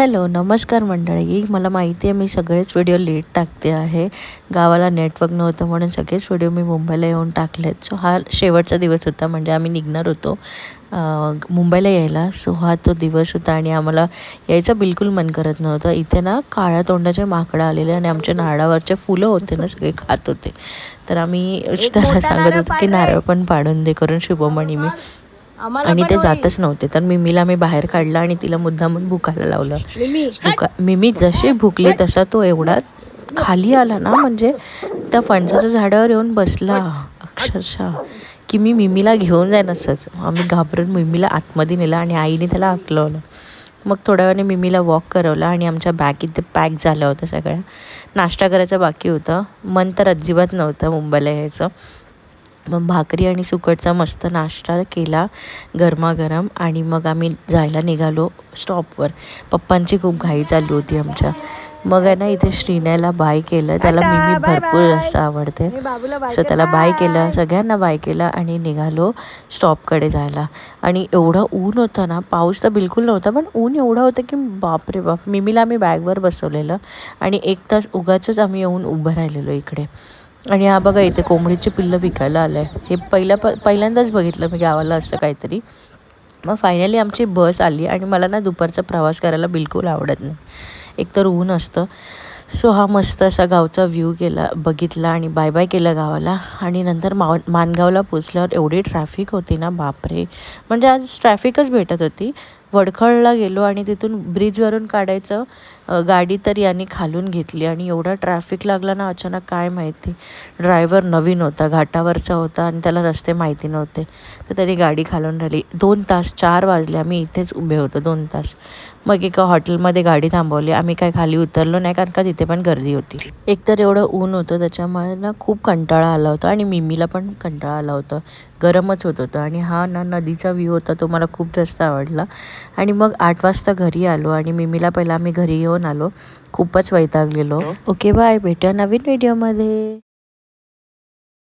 Hello, नमस्कार मंडळी. मला माहिती आहे मी सगळेच व्हिडिओ लेट टाकते आहे. गावाला नेटवर्क नव्हतं म्हणून सगळेच व्हिडिओ मी मुंबईला येऊन टाकलेत. सो हा शेवटचा दिवस होता, म्हणजे आम्ही निघणार होतो मुंबईला यायला. सो हा तो दिवस होता आणि आम्हाला यायचं बिलकुल मन करत नव्हतं. इथे ना काळ्या तोंडाचे माकडं आलेले आणि आमच्या नारळावरचे फुलं होते ना, सगळे खात होते. तर आम्ही त्याला सांगत होतो की नारळ पण पाडून दे करून, शुभम आणि मी. आणि ते जातच नव्हते. तर मिमीला मी बाहेर काढलं आणि तिला मुद्दामून भुकायला लावलं. मिमी जशी भुकली तसा तो एवढा खाली आला ना, म्हणजे त्या फणसाच्या झाडावर येऊन बसला अक्षरशः, की मी मिमीला घेऊन जाईन असंच. आम्ही घाबरून मिमीला आतमध्ये नेलं आणि आईने त्याला हाकलवलं. मग थोड्या वेळाने मिमीला वॉक करवलं आणि आमच्या बॅग इथे पॅक झाल्या होत्या सगळ्या. नाश्ता करायचं बाकी होतं. मन तर अजिबात नव्हतं मुंबईला यायचं. मग भाकरी आणि सुकटचा मस्त नाश्ता केला गरमागरम आणि मग आम्ही जायला निघालो स्टॉपवर. पप्पांची खूप घाई चालू होती आमच्या. मग आहे ना, इथे श्रीनयला बाय केलं. त्याला मिमी भरपूर जास्त आवडते. सो त्याला बाय केलं, सगळ्यांना बाय केलं आणि निघालो स्टॉपकडे जायला. आणि एवढं ऊन होतं ना, पाऊस तर बिलकुल नव्हता, पण ऊन एवढं होतं की बापरे बाप. मिमीला आम्ही बॅगवर बसवलेलं आणि 1 तास उगाचच आम्ही येऊन उभं राहिलेलो इकडे. आणि हा बघा, इथे कोंबडीची पिल्लं विकायला आलं आहे. हे पहिल्यांदाच बघितलं मी गावाला असं काहीतरी. मग फायनली आमची बस आली आणि मला ना दुपारचा प्रवास करायला बिलकुल आवडत नाही. एकतर ऊन असतं. सो हा मस्त असा गावचा व्ह्यू बघितला आणि बाय बाय केलं गावाला. आणि नंतर माणगावला पोचल्यावर एवढी ट्रॅफिक होती ना, बापरे. म्हणजे आज ट्रॅफिकच भेटत होती. वडखळला गेलो आणि तिथून ब्रिजवरून काढायचं गाडी, तर यांनी खालून घेतली आणि एवढा ट्रॅफिक लागला ना अचानक, काय माहिती. ड्रायव्हर नवीन होता, घाटावरचा होता आणि त्याला रस्ते माहिती नव्हते. तर त्याने गाडी खालून राहिली. 2 तास, 4 वाजले आम्ही इथेच उभे होतो 2 तास. मग एका हॉटेलमध्ये गाडी थांबवली. आम्ही काय खाली उतरलो नाही, कारण का तिथे पण गर्दी होती. एकतर एवढं ऊन होतं, त्याच्यामुळे ना खूप कंटाळा आला होता आणि मिमीला पण कंटाळा आला होता. गरमच होत होतं. आणि हा ना नदीचा व्ह्यू होता, तो मला खूप जास्त आवडला. आणि मग 8 वाजता घरी आलो आणि मिमीला पहिला आम्ही घरी येऊन आलो. खूपच वैतागलेलो. ओके बाय, भेटूया नवीन व्हिडिओमध्ये.